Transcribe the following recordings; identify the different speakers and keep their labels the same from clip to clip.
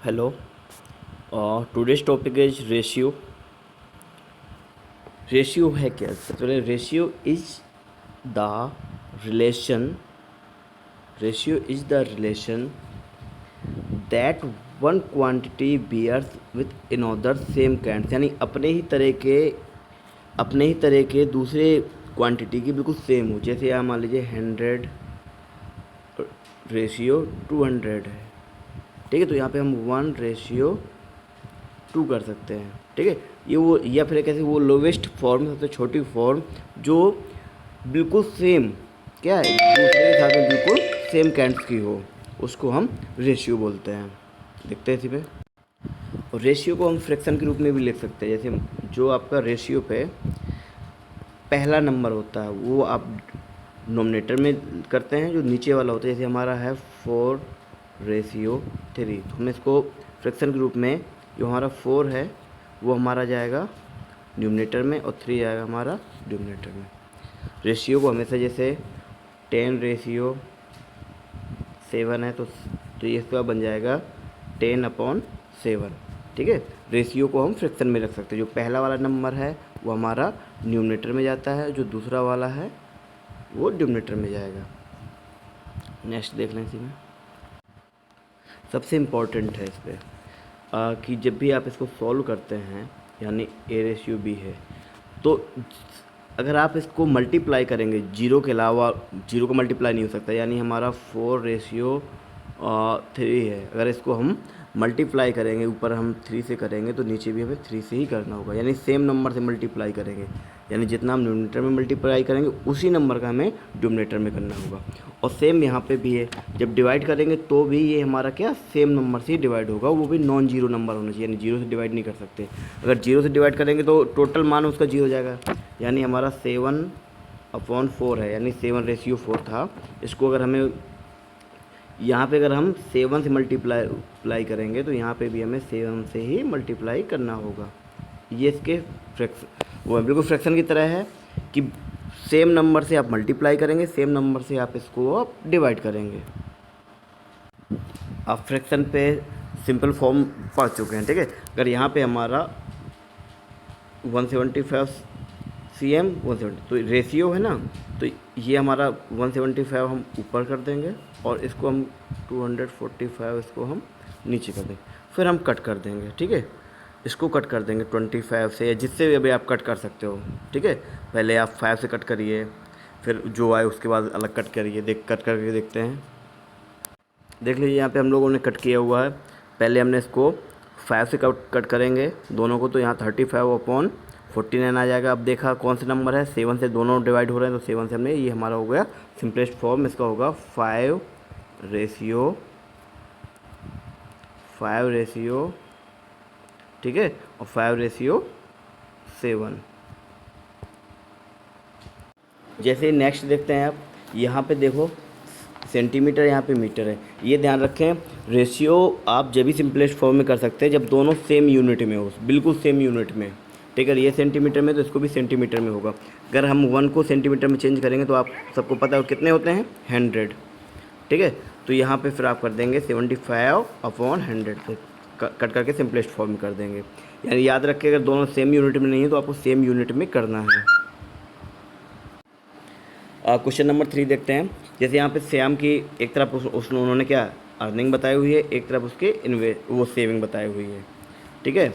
Speaker 1: Hello. Today's topic is ratio. Ratio है क्या? सबसे पहले the relation ratio is the relation that one quantity bears with another same kind, यानी अपने ही तरह के दूसरे क्वांटिटी की बिल्कुल सेम हो। जैसे आप मान लीजिए 100:200 है, ठीक है, तो यहाँ पे हम 1:2 कर सकते हैं, ठीक है। ये वो, या फिर कैसे, वो लोवेस्ट फॉर्म, सबसे छोटी फॉर्म जो बिल्कुल सेम, क्या है, दूसरे के साथ में बिल्कुल सेम काइंड्स की हो, उसको हम रेशियो बोलते हैं। देखते हैं इसी पे। और रेशियो को हम फ्रैक्शन के रूप में भी लिख सकते हैं। जैसे जो आपका रेशियो पे पहला नंबर होता है वो आप नोमिनेटर में करते हैं, जो नीचे वाला होता है, जैसे हमारा है 4:3, तो हम इसको फ्रैक्शन के रूप में, जो हमारा 4 है वो हमारा जाएगा न्यूमरेटर में और 3 आएगा हमारा डिनोमिनेटर में। रेशियो को हमेशा, जैसे 10:7 है, तो ये इसका बन जाएगा 10/7, ठीक है। रेशियो को हम फ्रैक्शन में रख सकते हैं। जो पहला वाला नंबर है वो हमारा न्यूमरेटर में जाता है, जो दूसरा वाला है वो डिनोमिनेटर में जाएगा। नेक्स्ट देख लें इसी में। सबसे इम्पॉर्टेंट है इस पर कि जब भी आप इसको सॉल्व करते हैं, यानी A/B है, तो अगर आप इसको मल्टीप्लाई करेंगे, जीरो के अलावा, जीरो का मल्टीप्लाई नहीं हो सकता, यानी हमारा 4:3 है, अगर इसको हम मल्टीप्लाई करेंगे, ऊपर हम 3 से करेंगे तो नीचे भी हमें 3 से ही करना होगा, यानी सेम नंबर से मल्टीप्लाई करेंगे, यानी जितना हम न्यूमरेटर में मल्टीप्लाई करेंगे उसी नंबर का हमें डिनोमिनेटर में करना होगा। और सेम यहाँ पे भी है, जब डिवाइड करेंगे तो भी ये हमारा क्या, सेम नंबर से ही डिवाइड होगा, वो भी नॉन जीरो नंबर होना चाहिए, यानी जीरो से डिवाइड नहीं कर सकते। अगर जीरो से डिवाइड करेंगे तो टोटल मान उसका जीरो हो जाएगा, यानी हमारा 7/4 है, यानी 7:4 था। इसको अगर हमें यहाँ पे अगर हम 7 से मल्टीप्लाई करेंगे तो यहाँ पे भी हमें 7 से ही मल्टीप्लाई करना होगा। ये इसके फ्रैक्शन, वो बिल्कुल फ्रैक्शन की तरह है कि सेम नंबर से आप मल्टीप्लाई करेंगे, सेम नंबर से आप इसको आप डिवाइड करेंगे। आप फ्रैक्शन पे सिंपल फॉर्म पढ़ चुके हैं, ठीक है। अगर यहाँ पे हमारा 175 cm 170, तो रेशियो है ना, तो ये हमारा 175 हम ऊपर कर देंगे और इसको हम 245 इसको हम नीचे कर देंगे, फिर हम कट कर देंगे, ठीक है। इसको कट कर देंगे 25 से, या जिससे भी अभी आप कट कर सकते हो, ठीक है। पहले आप 5 से कट करिए, फिर जो आए उसके बाद अलग कट करिए, कट करके देखते हैं। देख लीजिए यहाँ पे हम लोगों ने कट किया हुआ है। पहले हमने इसको 5 से कट करेंगे दोनों को, तो यहाँ 35/49 आ जाएगा। अब देखा कौन सा नंबर है, 7 से दोनों डिवाइड हो रहे हैं, तो 7 से हमने, ये हमारा हो गया सिंपलेस्ट फॉर्म, इसका होगा 5:5, ठीक है, और 5:7। जैसे नेक्स्ट देखते हैं आप, यहाँ पे देखो सेंटीमीटर, यहाँ पे मीटर है। ये ध्यान रखें, रेशियो आप जब भी सिंपलेस्ट फॉर्म में कर सकते हैं जब दोनों सेम यूनिट में हो, बिल्कुल सेम यूनिट में, ठीक है। ये सेंटीमीटर में तो इसको भी सेंटीमीटर में होगा। अगर हम 1 को सेंटीमीटर में चेंज करेंगे तो आप सबको पता है कितने होते हैं, 100, ठीक है। तो यहाँ पे फिर आप कर देंगे 75/100 से कट करके सिंपलेस्ट फॉर्म में कर देंगे। यानी याद रखें, अगर दोनों सेम यूनिट में नहीं है तो आपको सेम यूनिट में करना है। क्वेश्चन नंबर 3 देखते हैं। जैसे यहाँ पे श्याम की एक तरफ उन्होंने क्या अर्निंग बताई हुई है, एक तरफ उसके वो सेविंग बताई हुई है, ठीक है।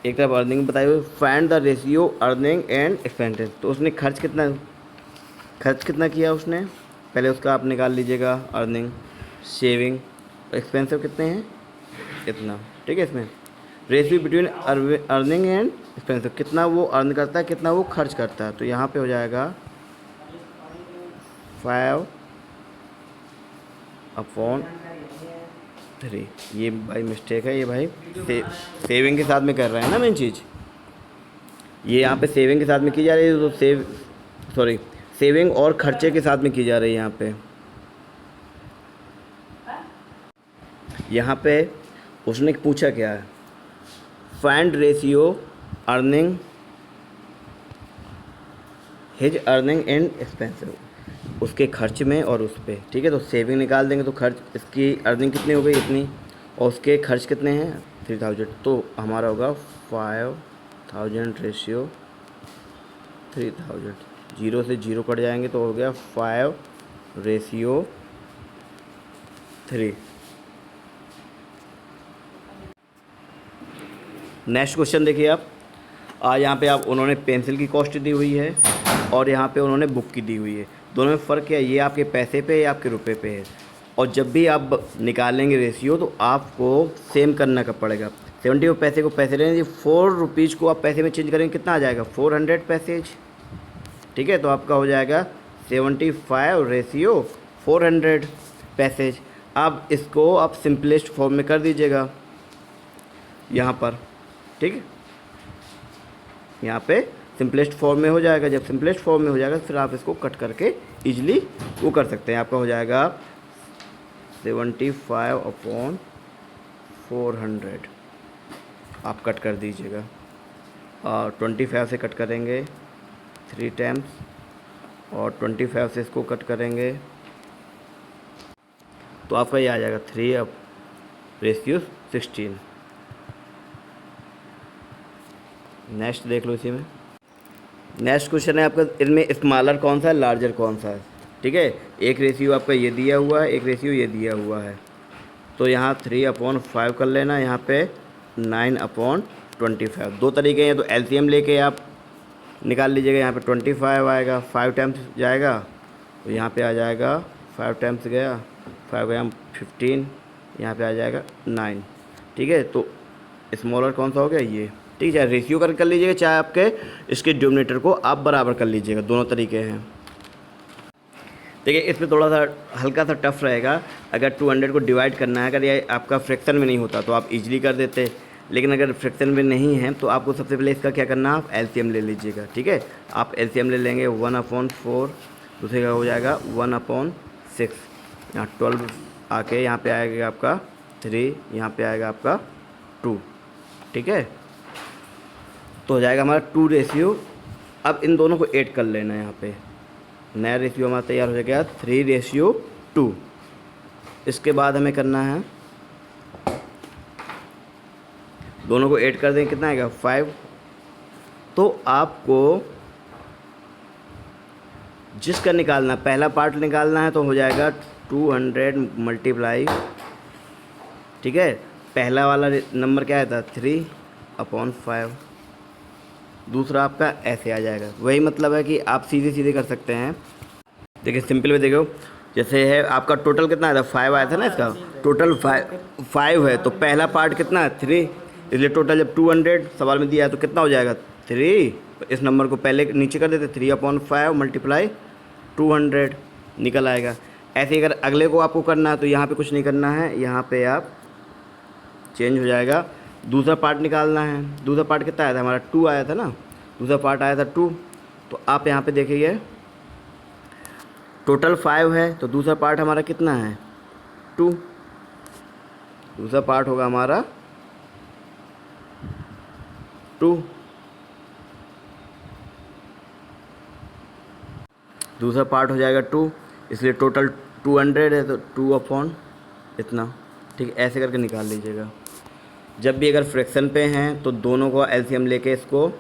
Speaker 1: एक तरफ अर्निंग बताई हुई, find the ratio earning and expenses. तो उसने खर्च कितना किया उसने, पहले उसका आप निकाल लीजिएगा, अर्निंग, सेविंग, एक्सपेंसिव कितने हैं, इतना, ठीक है। इसमें ratio between earning and expensive, कितना वो अर्न करता है, कितना वो खर्च करता है, तो यहाँ पे हो जाएगा 5/3। ये भाई मिस्टेक है, ये भाई सेविंग के साथ में कर रहे हैं ना मेन चीज़, ये यहाँ पे सेविंग के साथ में की जा रही है, तो सेविंग और खर्चे के साथ में की जा रही है। यहाँ पे उसने पूछा क्या है, find ratio earning, his earning and expensive, उसके खर्च में और उस पर, ठीक है। तो सेविंग निकाल देंगे तो खर्च, इसकी अर्निंग कितनी हो गई, इतनी, और उसके खर्च कितने हैं 3000, तो हमारा होगा 5000 रेशियो 3000। जीरो से जीरो कट जाएंगे तो हो गया 5/3। नेक्स्ट क्वेश्चन देखिए आप। आज यहाँ पे आप उन्होंने पेंसिल की कॉस्ट दी हुई है और यहाँ पे उन्होंने बुक की दी हुई है। दोनों में फ़र्क क्या है, ये आपके पैसे पे या आपके रुपए पे है। और जब भी आप निकालेंगे रेशियो तो आपको सेम करना का पड़ेगा। 70 पैसे को पैसे लेंगे, 4 रुपीज़ को आप पैसे में चेंज करेंगे, कितना आ जाएगा 400 पैसेज। ठीक है, तो आपका हो जाएगा 75 रेशियो 400 पैसेज। अब इसको आप सिंपलेस्ट फॉर्म में कर दीजिएगा यहाँ पर। ठीक है, यहाँ पे सिंपलेस्ट फॉर्म में हो जाएगा। जब सिंपलेस्ट फॉर्म में हो जाएगा फिर आप इसको कट करके इजीली वो कर सकते हैं। आपका हो जाएगा 75/400 आप कट कर दीजिएगा। और 25 से कट करेंगे 3 टाइम्स और 25 से इसको कट करेंगे तो आपका ये आ जाएगा 3/16। नेक्स्ट देख लो इसी में। नेक्स्ट क्वेश्चन है आपका, इनमें स्मॉलर कौन सा है लार्जर कौन सा है। ठीक है, एक रेशियो आपका ये दिया हुआ है, एक रेशियो ये दिया हुआ है। तो यहाँ 3/5 कर लेना, यहाँ पे 9/25। दो तरीके हैं, तो एलसीएम लेके आप निकाल लीजिएगा। यहाँ पे 25 आएगा, 5 टाइम्स जाएगा तो यहाँ पे आ जाएगा 5 टाइम्स गया, 5 गया 15, यहाँ पे आ जाएगा 9। ठीक है, तो स्मॉलर कौन सा हो गया ये। ठीक है, रेशियो कर लीजिएगा, चाहे आपके इसके डिनोमिनेटर को आप बराबर कर लीजिएगा, दोनों तरीके हैं। देखिए इसमें थोड़ा सा हल्का सा टफ रहेगा। अगर 200 को डिवाइड करना है, अगर ये आपका फ्रैक्शन में नहीं होता तो आप इजीली कर देते, लेकिन अगर फ्रैक्शन में नहीं है तो आपको सबसे पहले इसका क्या करना है, आप एलसीएम ले लीजिएगा। ठीक है, आप एलसीएम ले लेंगे 1/4, दूसरे का हो जाएगा 1/6। यहाँ 12 आके यहाँ पे आएगा आपका 3, यहाँ पे आएगा आपका 2। ठीक है, तो हो जाएगा हमारा 2 रेशियो। अब इन दोनों को ऐड कर लेना है, यहाँ पे नया रेशियो हमारा तैयार हो जाएगा 3/2। इसके बाद हमें करना है, दोनों को ऐड कर देंगे, कितना आएगा 5। तो आपको जिसका निकालना, पहला पार्ट निकालना है तो हो जाएगा 200 मल्टीप्लाई। ठीक है, पहला वाला नंबर क्या आया था 3/5, दूसरा आपका ऐसे आ जाएगा। वही मतलब है कि आप सीधे सीधे कर सकते हैं। देखिए सिंपल में देखो, जैसे है आपका टोटल कितना आया था 5 आया था ना, इसका टोटल 5 है, तो पहला पार्ट कितना है 3, इसलिए टोटल जब 200 सवाल में दिया है तो कितना हो जाएगा 3। इस नंबर को पहले नीचे कर देते, 3/5 मल्टीप्लाई 200 निकल आएगा। ऐसे ही अगर अगले को आपको करना है तो यहाँ पे कुछ नहीं करना है, यहाँ पे आप चेंज हो जाएगा। दूसरा पार्ट निकालना है, दूसरा पार्ट कितना आया था हमारा 2 आया था ना, दूसरा पार्ट आया था 2। तो आप यहाँ पे देखिए टोटल 5 है तो दूसरा पार्ट हमारा कितना है 2। दूसरा पार्ट होगा हमारा 2, दूसरा पार्ट हो जाएगा 2, इसलिए टोटल 200 है तो 2 इतना। ठीक है, ऐसे करके निकाल लीजिएगा। जब भी अगर फ्रैक्शन पे हैं तो दोनों को एलसीएम लेके इसको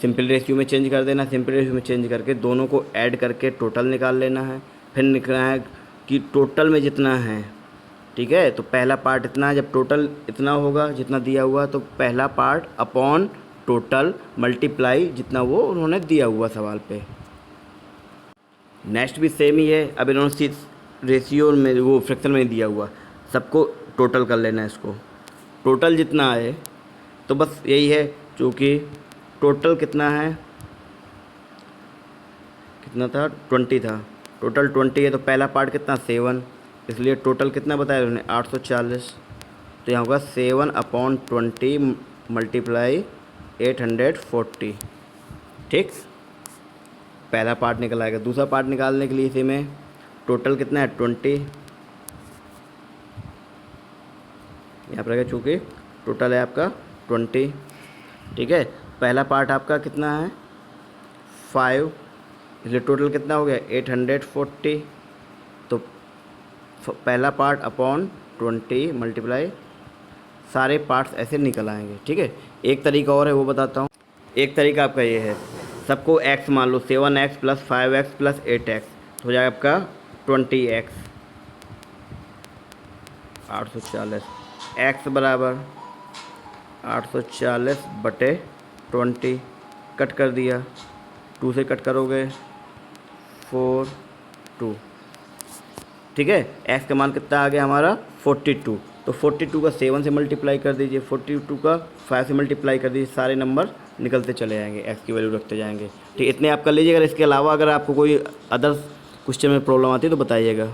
Speaker 1: सिंपल रेशियो में चेंज कर देना, सिंपल रेशियो में चेंज करके दोनों को ऐड करके टोटल निकाल लेना है। फिर निकलना है कि टोटल में जितना है। ठीक है, तो पहला पार्ट इतना है, जब टोटल इतना होगा जितना दिया हुआ तो पहला पार्ट अपॉन टोटल मल्टीप्लाई जितना वो उन्होंने दिया हुआ सवाल पे। नेक्स्ट भी सेम ही है। अब इन्होंने रेशियो में वो फ्रैक्शन में दिया हुआ, सबको टोटल कर लेना है। इसको टोटल जितना है तो बस यही है, क्योंकि टोटल कितना है, कितना था 20 था, टोटल 20 है तो पहला पार्ट कितना 7, इसलिए टोटल कितना बताया उन्होंने 840। तो यहाँ होगा 7/20 मल्टीप्लाई 840। ठीक, पहला पार्ट निकल आएगा। दूसरा पार्ट निकालने के लिए इसी में टोटल कितना है 20, यहाँ पर रहेगा चूँकि टोटल है आपका 20। ठीक है, पहला पार्ट आपका कितना है 5, इसलिए टोटल कितना हो गया 840। तो पहला पार्ट अपॉन 20 मल्टीप्लाई सारे पार्ट्स ऐसे निकल आएंगे। ठीक है, एक तरीका और है वो बताता हूँ। एक तरीका आपका ये है, सबको x मान लो, 7x + 5x + 8x हो जाएगा आपका 20x, 840। x बराबर 840/20, कट कर दिया, 2 से कट करोगे 4 2। ठीक है, x का मान कितना आ गया हमारा 42। तो 42 का 7 से मल्टीप्लाई कर दीजिए, 42 का 5 से मल्टीप्लाई कर दीजिए, सारे नंबर निकलते चले जाएंगे, x की वैल्यू रखते जाएंगे। ठीक, इतने आप कर लीजिए। अगर इसके अलावा अगर आपको कोई अदर क्वेश्चन में प्रॉब्लम आती है तो बताइएगा।